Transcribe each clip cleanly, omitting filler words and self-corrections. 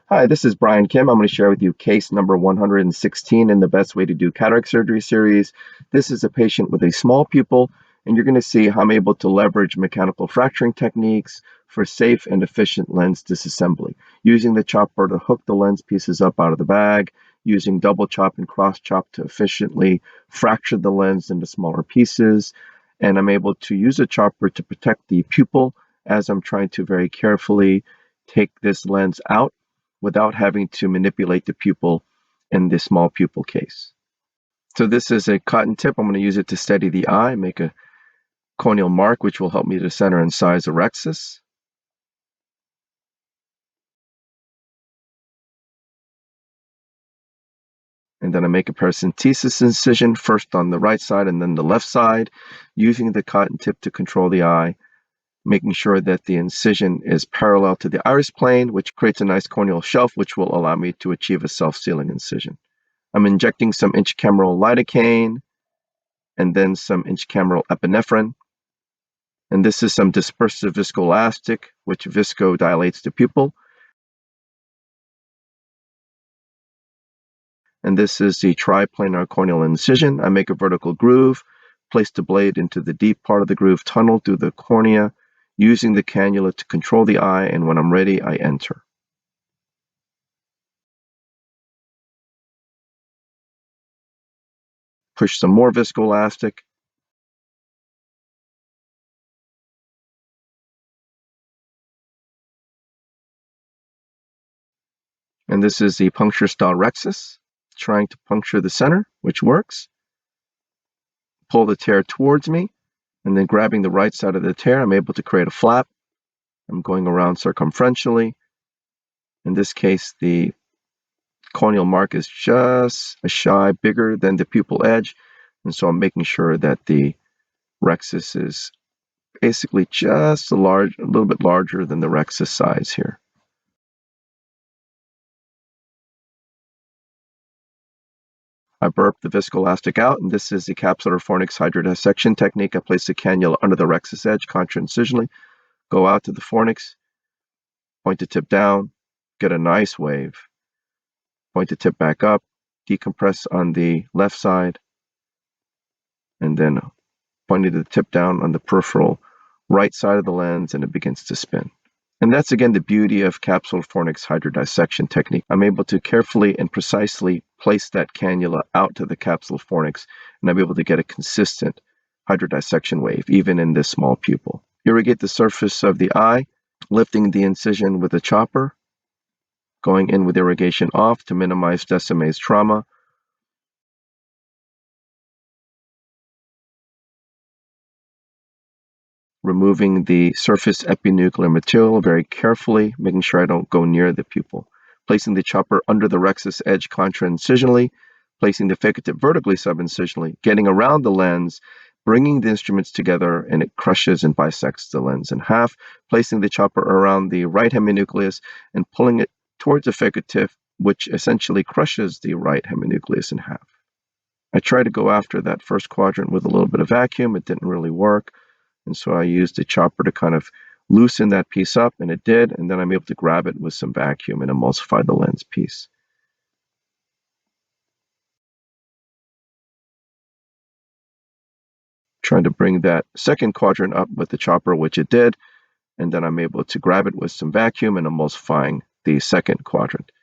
Hi, this is Brian Kim. I'm going to share with you case number 116 in the Best Way to Do Cataract Surgery series. This is a patient with a small pupil, and you're going to see how I'm able to leverage mechanical fracturing techniques for safe and efficient lens disassembly, using the chopper to hook the lens pieces up out of the bag, using double chop and cross chop to efficiently fracture the lens into smaller pieces, and I'm able to use a chopper to protect the pupil as I'm trying to very carefully take this lens out without having to manipulate the pupil in this small pupil case. So this is a cotton tip. I'm going to use it to steady the eye, make a corneal mark, which will help me to center and size the rhexis. And then I make a paracentesis incision, first on the right side and then the left side, using the cotton tip to control the eye, making sure that the incision is parallel to the iris plane, which creates a nice corneal shelf, which will allow me to achieve a self-sealing incision. I'm injecting some intracameral lidocaine and then some intracameral epinephrine. And this is some dispersive viscoelastic, which viscodilates the pupil. And this is the triplanar corneal incision. I make a vertical groove, place the blade into the deep part of the groove, tunnel through the cornea, using the cannula to control the eye, and when I'm ready, I enter. Push some more viscoelastic. And this is the puncture style rhexis, trying to puncture the center, which works. Pull the tear towards me, and then grabbing the right side of the tear, I'm able to create a flap. I'm going around circumferentially. In this case, the corneal mark is just a shy bigger than the pupil edge, and so I'm making sure that the rhexis is basically just a little bit larger than the rhexis size here. I burp the viscoelastic out, and this is the capsular fornix hydrodissection technique. I place the cannula under the rhexis edge contra-incisionally, go out to the fornix, point the tip down, get a nice wave, point the tip back up, decompress on the left side, and then pointing the tip down on the peripheral right side of the lens, and it begins to spin. And that's again the beauty of capsular fornix hydrodissection technique. I'm able to carefully and precisely place that cannula out to the capsular fornix, and I'm able to get a consistent hydrodissection wave, even in this small pupil. Irrigate the surface of the eye, lifting the incision with a chopper, going in with irrigation off to minimize Descemet's trauma. Removing the surface epinuclear material very carefully, making sure I don't go near the pupil. Placing the chopper under the rhexis edge contra-incisionally, placing the phaco tip vertically sub-incisionally, getting around the lens, bringing the instruments together, and it crushes and bisects the lens in half, placing the chopper around the right heminucleus and pulling it towards the phaco tip, which essentially crushes the right heminucleus in half. I tried to go after that first quadrant with a little bit of vacuum. It didn't really work. And so I used the chopper to kind of loosen that piece up, and it did. And then I'm able to grab it with some vacuum and emulsify the lens piece. Trying to bring that second quadrant up with the chopper, which it did. And then I'm able to grab it with some vacuum and emulsifying the second quadrant.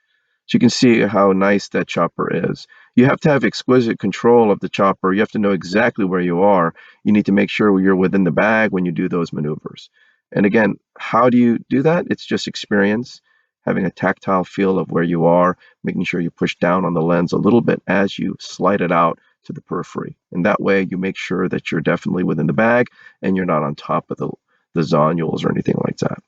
So you can see how nice that chopper is. You have to have exquisite control of the chopper. You have to know exactly where you are. You need to make sure you're within the bag when you do those maneuvers. And again, how do you do that? It's just experience, having a tactile feel of where you are, making sure you push down on the lens a little bit as you slide it out to the periphery. And that way you make sure that you're definitely within the bag and you're not on top of the zonules or anything like that.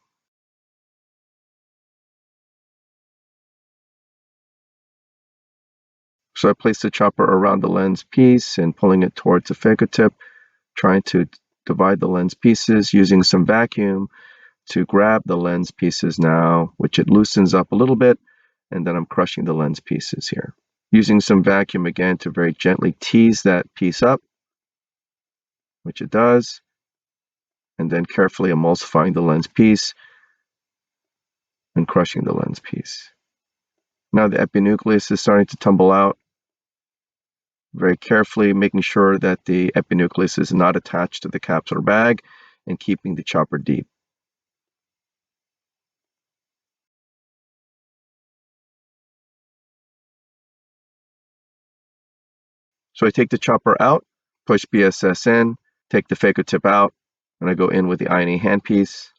So I place the chopper around the lens piece and pulling it towards the phaco tip, trying to divide the lens pieces using some vacuum to grab the lens pieces now, which it loosens up a little bit, and then I'm crushing the lens pieces here. Using some vacuum again to very gently tease that piece up, which it does, and then carefully emulsifying the lens piece and crushing the lens piece. Now the epinucleus is starting to tumble out. Very carefully making sure that the epinucleus is not attached to the capsular bag and keeping the chopper deep. So I take the chopper out, push BSS in, take the phaco tip out, and I go in with the I&E handpiece.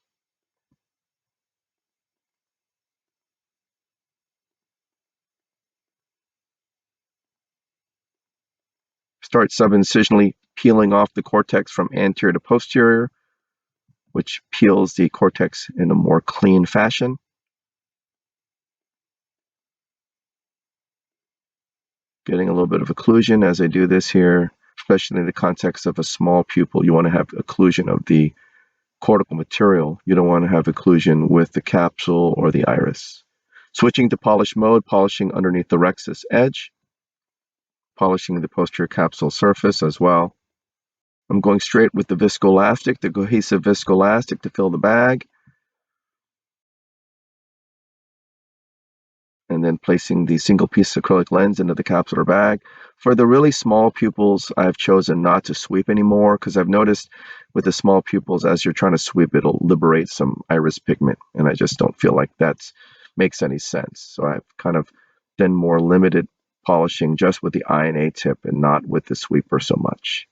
Start subincisionally peeling off the cortex from anterior to posterior, which peels the cortex in a more clean fashion. Getting a little bit of occlusion as I do this here, especially in the context of a small pupil. You want to have occlusion of the cortical material. You don't want to have occlusion with the capsule or the iris. Switching to polish mode, polishing underneath the rexus edge, polishing the posterior capsule surface as well. I'm going straight with the viscoelastic, the cohesive viscoelastic to fill the bag, and then placing the single piece acrylic lens into the capsular bag. For the really small pupils, I've chosen not to sweep anymore because I've noticed with the small pupils, as you're trying to sweep, it'll liberate some iris pigment, and I just don't feel like that makes any sense. So I've kind of done more limited polishing just with the I&A tip and not with the sweeper so much.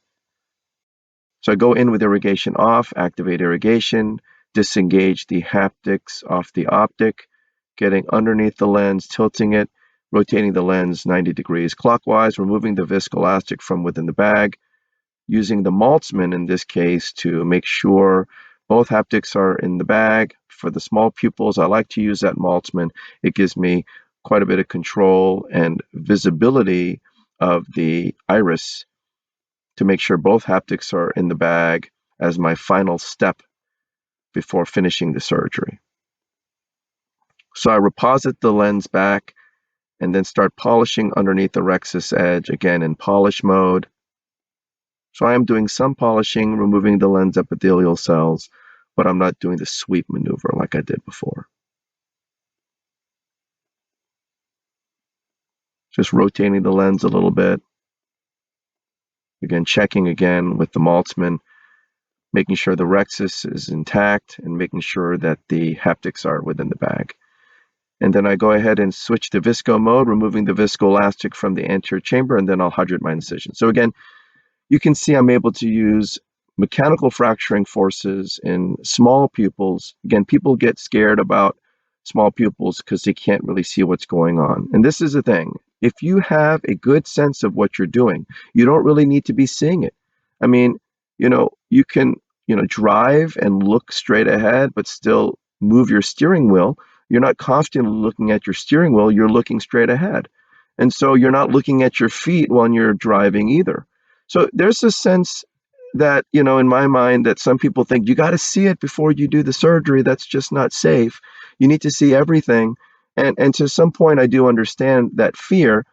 So I go in with irrigation off, activate irrigation, disengage the haptics off the optic, getting underneath the lens, tilting it, rotating the lens 90 degrees clockwise, removing the viscoelastic from within the bag, using the Maltzman in this case to make sure both haptics are in the bag. For the small pupils, I like to use that Maltzman. It gives me quite a bit of control and visibility of the iris to make sure both haptics are in the bag as my final step before finishing the surgery. So I reposit the lens back and then start polishing underneath the rexus edge, again in polish mode. So I am doing some polishing, removing the lens epithelial cells, but I'm not doing the sweep maneuver like I did before. Just rotating the lens a little bit. Again, checking again with the Maltzman, making sure the rexus is intact and making sure that the haptics are within the bag. And then I go ahead and switch to visco mode, removing the viscoelastic from the anterior chamber, and then I'll hydrate my incision. So again, you can see I'm able to use mechanical fracturing forces in small pupils. Again, people get scared about small pupils because they can't really see what's going on. And this is the thing. If you have a good sense of what you're doing, you don't really need to be seeing it. I mean, you can, drive and look straight ahead, but still move your steering wheel. You're not constantly looking at your steering wheel, you're looking straight ahead. And so you're not looking at your feet when you're driving either. So there's a sense that, in my mind, that some people think you got to see it before you do the surgery. That's just not safe. You need to see everything. And to some point, I do understand that fear.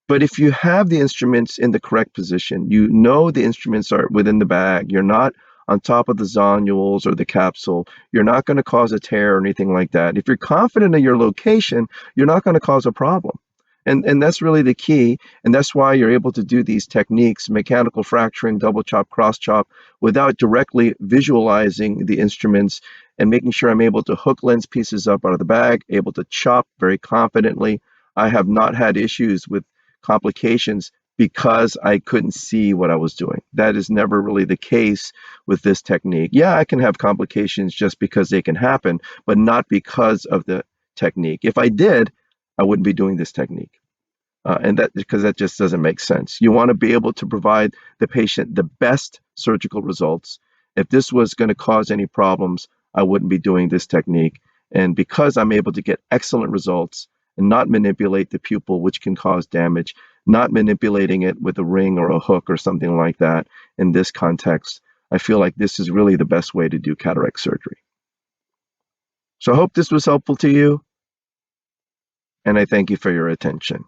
But if you have the instruments in the correct position, the instruments are within the bag, you're not on top of the zonules or the capsule, you're not going to cause a tear or anything like that. If you're confident in your location, you're not going to cause a problem. And that's really the key. And that's why you're able to do these techniques, mechanical fracturing, double chop, cross chop, without directly visualizing the instruments and making sure I'm able to hook lens pieces up out of the bag, able to chop very confidently. I have not had issues with complications because I couldn't see what I was doing. That is never really the case with this technique. Yeah, I can have complications just because they can happen, but not because of the technique. If I did, I wouldn't be doing this technique. And that because that just doesn't make sense. You want to be able to provide the patient the best surgical results. If this was going to cause any problems, I wouldn't be doing this technique. And because I'm able to get excellent results and not manipulate the pupil, which can cause damage, not manipulating it with a ring or a hook or something like that in this context, I feel like this is really the best way to do cataract surgery. So I hope this was helpful to you, and I thank you for your attention.